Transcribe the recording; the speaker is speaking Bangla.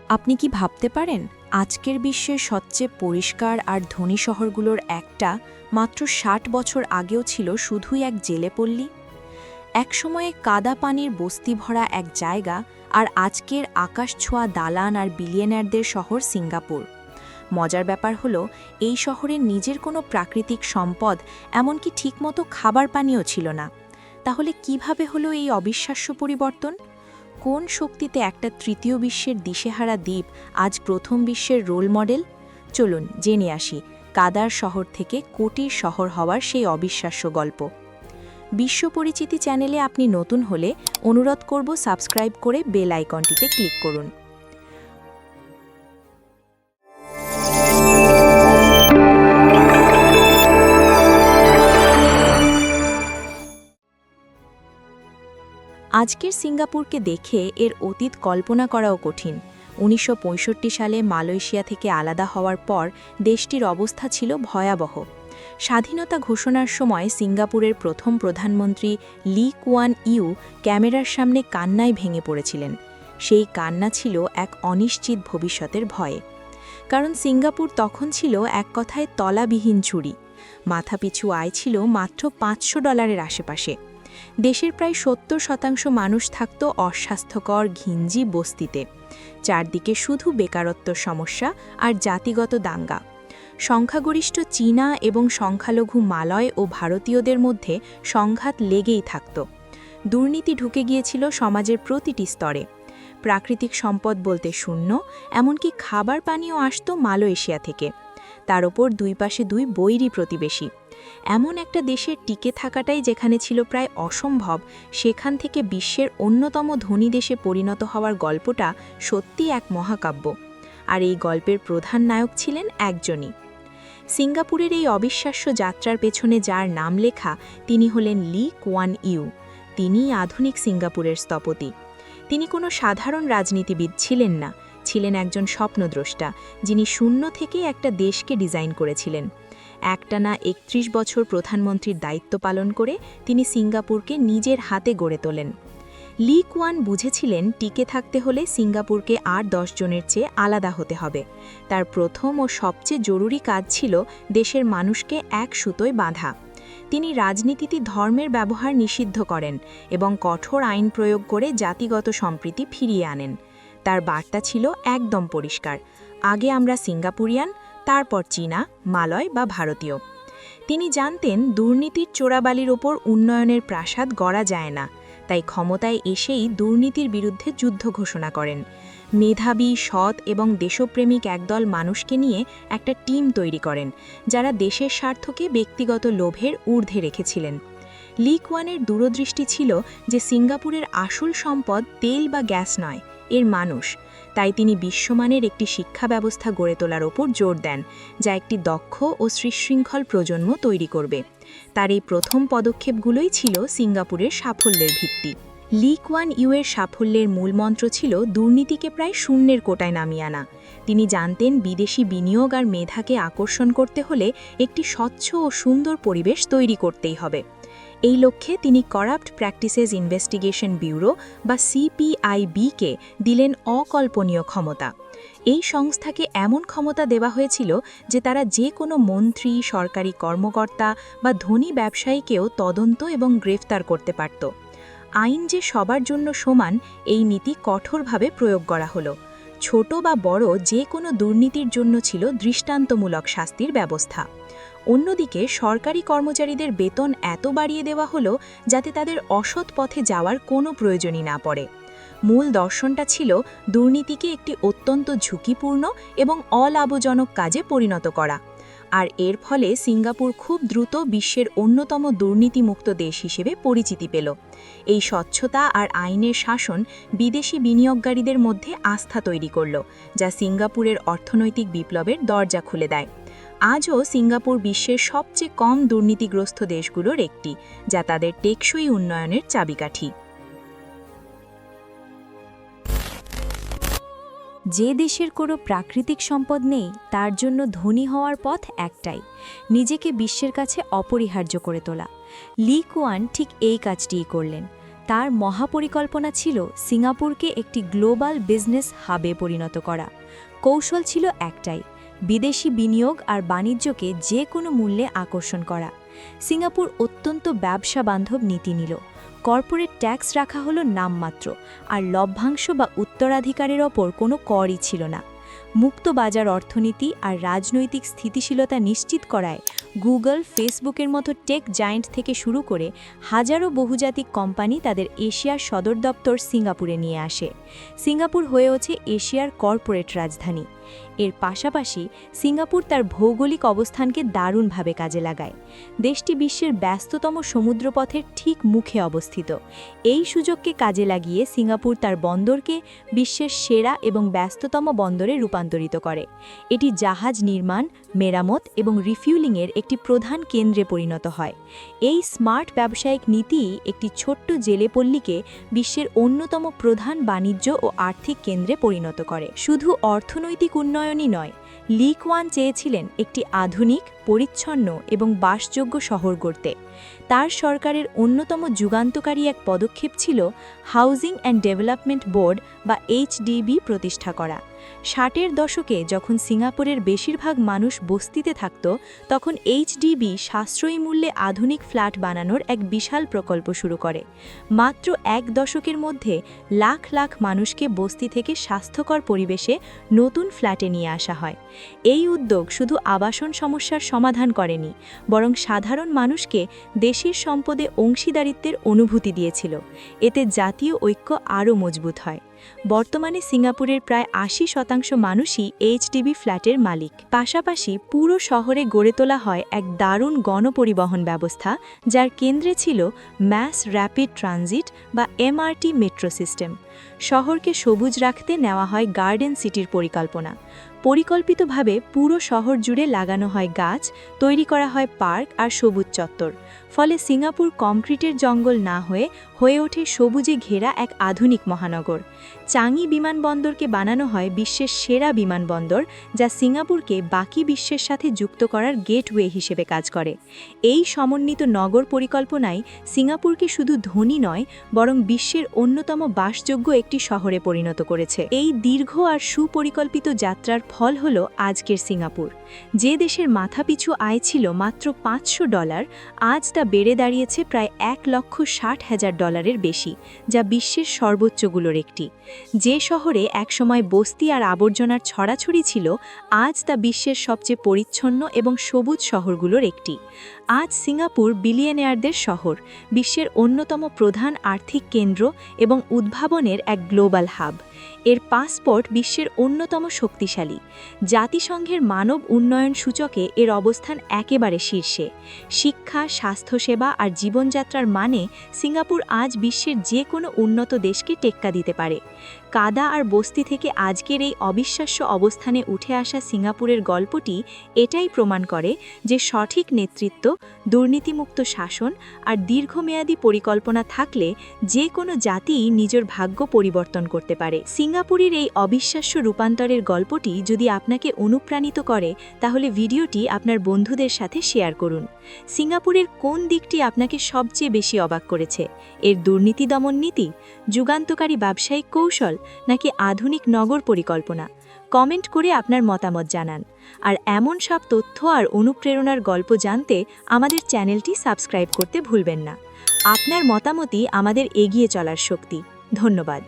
আপনি কি ভাবতে পারেন আজকের বিশ্বের সবচেয়ে পরিষ্কার আর ধনী শহরগুলোর একটা মাত্র ৬০ বছর আগেও ছিল শুধুই এক জেলেপল্লী? একসময়ে কাদা পানির বস্তি ভরা এক জায়গা, আর আজকের আকাশ ছোঁয়া দালান আর বিলিয়নারদের শহর সিঙ্গাপুর। মজার ব্যাপার হলো, এই শহরের নিজের কোনো প্রাকৃতিক সম্পদ, এমনকি ঠিকমতো খাবার পানিও ছিল না। তাহলে কিভাবে হলো এই অবিশ্বাস্য পরিবর্তন? কোন শক্তিতে একটা তৃতীয় বিশ্বের দিশেহারা দ্বীপ আজ প্রথম বিশ্বের রোল মডেল? চলুন জেনে আসি কাদার শহর থেকে কোটির শহর হওয়ার সেই অবিশ্বাস্য গল্প। বিশ্ব পরিচিতি চ্যানেলে আপনি নতুন হলে অনুরোধ করব সাবস্ক্রাইব করে বেল আইকনটিতে ক্লিক করুন। আজকের সিঙ্গাপুরকে দেখে এর অতীত কল্পনা করাও কঠিন। ১৯৬৫ সালে মালয়েশিয়া থেকে আলাদা হওয়ার পর দেশটির অবস্থা ছিল ভয়াবহ। স্বাধীনতা ঘোষণার সময় সিঙ্গাপুরের প্রথম প্রধানমন্ত্রী লি কুয়ান ইউ ক্যামেরার সামনে কান্নায় ভেঙে পড়েছিলেন। সেই কান্না ছিল এক অনিশ্চিত ভবিষ্যতের ভয়ে। কারণ সিঙ্গাপুর তখন ছিল এক কথায় তলাবিহীন ঝুড়ি। মাথাপিছু আয় ছিল মাত্র $৫০০ আশেপাশে। দেশের প্রায় ৭০% মানুষ থাকত অস্বাস্থ্যকর ঘিঞ্জি বস্তিতে। চারদিকে শুধু বেকারত্ব সমস্যা আর জাতিগত দাঙ্গা। সংখ্যাগরিষ্ঠ চীনা এবং সংখ্যালঘু মালয় ও ভারতীয়দের মধ্যে সংঘাত লেগেই থাকত। দুর্নীতি ঢুকে গিয়েছিল সমাজের প্রতিটি স্তরে। প্রাকৃতিক সম্পদ বলতে শূন্য, এমনকি খাবার পানিও আসত মালয়েশিয়া থেকে। তার ওপর দুই পাশে দুই বৈরী প্রতিবেশী। এমন একটা দেশের টিকে থাকাটাই যেখানে ছিল প্রায় অসম্ভব, সেখান থেকে বিশ্বের অন্যতম ধনী দেশে পরিণত হওয়ার গল্পটা সত্যি এক মহাকাব্য। আর এই গল্পের প্রধান নায়ক ছিলেন একজনই। সিঙ্গাপুরের এই অবিশ্বাস্য যাত্রার পেছনে যার নাম লেখা, তিনি হলেন লি কুয়ান ইউ। তিনিই আধুনিক সিঙ্গাপুরের স্থপতি। তিনি কোনো সাধারণ রাজনীতিবিদ ছিলেন না, ছিলেন একজন স্বপ্নদ্রষ্টা, যিনি শূন্য থেকে একটা দেশকে ডিজাইন করেছিলেন। একটানা ৩১ বছর প্রধানমন্ত্রীর দায়িত্ব পালন করে তিনি সিঙ্গাপুরকে নিজের হাতে গড়ে তোলেন। লি কুয়ান বুঝেছিলেন টিকে থাকতে হলে সিঙ্গাপুরকে আর ১০ জনের চেয়ে আলাদা হতে হবে। তার প্রথম ও সবচেয়ে জরুরি কাজ ছিল দেশের মানুষকে এক সুতোয় বাঁধা। তিনি রাজনীতিতে ধর্মের ব্যবহার নিষিদ্ধ করেন এবং কঠোর আইন প্রয়োগ করে জাতিগত সম্প্রীতি ফিরিয়ে আনেন। তার বার্তা ছিল একদম পরিষ্কার: আগে আমরা সিঙ্গাপুরিয়ান, তারপর চীনা, মালয় বা ভারতীয়। তিনি জানতেন দুর্নীতির চোরাবালির ওপর উন্নয়নের প্রাসাদ গড়া যায় না, তাই ক্ষমতায় এসেই দুর্নীতির বিরুদ্ধে যুদ্ধ ঘোষণা করেন। মেধাবী, সৎ এবং দেশপ্রেমিক একদল মানুষকে নিয়ে একটা টিম তৈরি করেন, যারা দেশের স্বার্থকে ব্যক্তিগত লোভের ঊর্ধ্বে রেখেছিলেন। লি কুয়ানের দূরদৃষ্টি ছিল যে সিঙ্গাপুরের আসল সম্পদ তেল বা গ্যাস নয়, এর মানুষ। তাই তিনি বিশ্বমানের একটি শিক্ষা ব্যবস্থা গড়ে তোলার ওপর জোর দেন, যা একটি দক্ষ ও সুশৃঙ্খল প্রজন্ম তৈরি করবে। তার এই প্রথম পদক্ষেপগুলোই ছিল সিঙ্গাপুরের সাফল্যের ভিত্তি। লি কুয়ান ইউয়ের সাফল্যের মূলমন্ত্র ছিল দুর্নীতিকে প্রায় শূন্যের কোটায় নামিয়ে আনা। তিনি জানতেন বিদেশি বিনিয়োগ আর মেধাকে আকর্ষণ করতে হলে একটি স্বচ্ছ ও সুন্দর পরিবেশ তৈরি করতেই হবে। এই লক্ষ্যে তিনি করাপ্ট প্র্যাকটিসেস ইনভেস্টিগেশন ব্যুরো বা সিপিআইবিকে দিলেন অকল্পনীয় ক্ষমতা। এই সংস্থাকে এমন ক্ষমতা দেওয়া হয়েছিল যে তারা যে কোনো মন্ত্রী, সরকারি কর্মকর্তা বা ধনী ব্যবসায়ীকেও তদন্ত এবং গ্রেফতার করতে পারত। আইন যে সবার জন্য সমান, এই নীতি কঠোরভাবে প্রয়োগ করা হলো। ছোট বা বড় যে কোনো দুর্নীতির জন্য ছিল দৃষ্টান্তমূলক শাস্তির ব্যবস্থা। অন্যদিকে সরকারি কর্মচারীদের বেতন এত বাড়িয়ে দেওয়া হলো যাতে তাদের অসৎ পথে যাওয়ার কোনো প্রয়োজনই না পড়ে। মূল দর্শনটা ছিল দুর্নীতিকে একটি অত্যন্ত ঝুঁকিপূর্ণ এবং অলাভজনক কাজে পরিণত করা। আর এর ফলে সিঙ্গাপুর খুব দ্রুত বিশ্বের অন্যতম দুর্নীতিমুক্ত দেশ হিসেবে পরিচিতি পেল। এই স্বচ্ছতা আর আইনের শাসন বিদেশি বিনিয়োগকারীদের মধ্যে আস্থা তৈরি করল, যা সিঙ্গাপুরের অর্থনৈতিক বিপ্লবের দরজা খুলে দেয়। আজও সিঙ্গাপুর বিশ্বের সবচেয়ে কম দুর্নীতিগ্রস্ত দেশগুলোর একটি, যা তাদের টেকসই উন্নয়নের চাবিকাঠি। যে দেশের কোনো প্রাকৃতিক সম্পদ নেই, তার জন্য ধনী হওয়ার পথ একটাই: নিজেকে বিশ্বের কাছে অপরিহার্য করে তোলা। লি কুয়ান ঠিক এই কাজটিই করলেন। তার মহাপরিকল্পনা ছিল সিঙ্গাপুরকে একটি গ্লোবাল বিজনেস হাবে পরিণত করা। কৌশল ছিল একটাই, বিদেশি বিনিয়োগ আর বাণিজ্যকে যে কোনো মূল্যে আকর্ষণ করা। সিঙ্গাপুর অত্যন্ত ব্যবসা বান্ধব নীতি নিল। কর্পোরেট ট্যাক্স রাখা হলো নামমাত্র, আর লভ্যাংশ বা উত্তরাধিকারের ওপর কোনো করই ছিল না। মুক্ত বাজার অর্থনীতি আর রাজনৈতিক স্থিতিশীলতা নিশ্চিত করায় গুগল, ফেসবুকের মতো টেক জায়েন্ট থেকে শুরু করে হাজারো বহুজাতিক কোম্পানি তাদের এশিয়ার সদর দপ্তর সিঙ্গাপুরে নিয়ে আসে। সিঙ্গাপুর হয়ে ওঠে এশিয়ার কর্পোরেট রাজধানী। এর পাশাপাশি সিঙ্গাপুর তার ভৌগোলিক অবস্থানকে দারুণভাবে কাজে লাগায়। দেশটি বিশ্বের ব্যস্ততম সমুদ্রপথের ঠিক মুখে অবস্থিত। এই সুযোগকে কাজে লাগিয়ে সিঙ্গাপুর তার বন্দরকে বিশ্বের সেরা এবং ব্যস্ততম বন্দরে রূপান্তরিত করে। এটি জাহাজ নির্মাণ, মেরামত এবং রিফিউলিংয়ের একটি প্রধান কেন্দ্রে পরিণত হয়। এই স্মার্ট ব্যবসায়িক নীতি একটি ছোট্ট জেলেপল্লীকে বিশ্বের অন্যতম প্রধান বাণিজ্য ও আর্থিক কেন্দ্রে পরিণত করে। শুধু অর্থনৈতিক উন্নয়নই নয়, লি কুয়ান চেয়েছিলেন একটি আধুনিক, পরিচ্ছন্ন এবং বাসযোগ্য শহর গড়তে। তার সরকারের অন্যতম যুগান্তকারী এক পদক্ষেপ ছিল হাউজিং অ্যান্ড ডেভেলপমেন্ট বোর্ড বা এইচডিবি প্রতিষ্ঠা করা। 60-এর দশকে যখন সিঙ্গাপুরের বেশিরভাগ মানুষ বস্তিতে থাকত, তখন এইচডিবি সাশ্রয়ী মূল্যে আধুনিক ফ্ল্যাট বানানোর এক বিশাল প্রকল্প শুরু করে। মাত্র এক দশকের মধ্যে লাখ লাখ মানুষকে বস্তি থেকে স্বাস্থ্যকর পরিবেশে নতুন ফ্ল্যাটে নিয়ে আসা হয়। এই উদ্যোগ শুধু আবাসন সমস্যার সমাধান করেনি, বরং সাধারণ মানুষকে দেশের সম্পদে অংশীদারিত্বের অনুভূতি দিয়েছিল। এতে জাতীয় ঐক্য আরও মজবুত হয়। বর্তমানে সিঙ্গাপুরের প্রায় 80% মানুষই এইচডিবি ফ্ল্যাটের মালিক। পাশাপাশি পুরো শহরে গড়ে তোলা হয় এক দারুণ গণপরিবহন ব্যবস্থা, যার কেন্দ্রে ছিল ম্যাস র্যাপিড ট্রানজিট বা এমআরটি মেট্রো সিস্টেম। শহরকে সবুজ রাখতে নেওয়া হয় গার্ডেন সিটির পরিকল্পনা। পরিকল্পিতভাবে পুরো শহর জুড়ে লাগানো হয় গাছ, তৈরি করা হয় পার্ক আর সবুজ চত্বর। ফলে সিঙ্গাপুর কংক্রিটের জঙ্গল না হয়ে ওঠে সবুজে ঘেরা এক আধুনিক মহানগর। চাঙ্গি বিমানবন্দরকে বানানো হয় বিশ্বের সেরা বিমানবন্দর, যা সিঙ্গাপুরকে বাকি বিশ্বের সাথে যুক্ত করার গেটওয়ে হিসেবে কাজ করে। এই সমন্বিত নগর পরিকল্পনায় সিঙ্গাপুরকে শুধু ধনী নয়, বরং বিশ্বের অন্যতম বাসযোগ্য একটি শহরে পরিণত করেছে। এই দীর্ঘ আর সুপরিকল্পিত যাত্রার ফল হল আজকের সিঙ্গাপুর। যে দেশের মাথাপিছু আয় ছিল মাত্র $500, আজ তা বেড়ে দাঁড়িয়েছে প্রায় $1,60,000 বেশি, যা বিশ্বের সর্বোচ্চগুলোর একটি। যে শহরে একসময় বস্তি আর আবর্জনার ছড়াছড়ি ছিল, আজ তা বিশ্বের সবচেয়ে পরিচ্ছন্ন এবং সবুজ শহরগুলোর একটি। আজ সিঙ্গাপুর বিলিয়নিয়ারদের শহর, বিশ্বের অন্যতম প্রধান আর্থিক কেন্দ্র এবং উদ্ভাবনের এক গ্লোবাল হাব। এর পাসপোর্ট বিশ্বের অন্যতম শক্তিশালী। জাতিসংঘের মানব উন্নয়ন সূচকে এর অবস্থান একেবারে শীর্ষে। শিক্ষা, স্বাস্থ্যসেবা আর জীবনযাত্রার মানে সিঙ্গাপুর আজ বিশ্বের যে কোনো উন্নত দেশকে টেক্কা দিতে পারে। কাদা আর বস্তি থেকে আজকের এই অবিশ্বাস্য অবস্থানে উঠে আসা সিঙ্গাপুরের গল্পটি এটাই প্রমাণ করে যে সঠিক নেতৃত্ব, দুর্নীতিমুক্ত শাসন আর দীর্ঘমেয়াদী পরিকল্পনা থাকলে যে কোনো জাতিই নিজের ভাগ্য পরিবর্তন করতে পারে। সিঙ্গাপুরের এই অবিশ্বাস্য রূপান্তরের গল্পটি যদি আপনাকে অনুপ্রাণিত করে, তাহলে ভিডিওটি আপনার বন্ধুদের সাথে শেয়ার করুন। সিঙ্গাপুরের কোন দিকটি আপনাকে সবচেয়ে বেশি অবাক করেছে? এর দুর্নীতি দমন নীতি, যুগান্তকারী ব্যবসায়িক কৌশল, নাকি আধুনিক নগর পরিকল্পনা? কমেন্ট করে আপনার মতামত জানান। আর এমন সব তথ্য আর অনুপ্রেরণার গল্প জানতে আমাদের চ্যানেলটি সাবস্ক্রাইব করতে ভুলবেন না। আপনার মতামতই আমাদের এগিয়ে চলার শক্তি। ধন্যবাদ।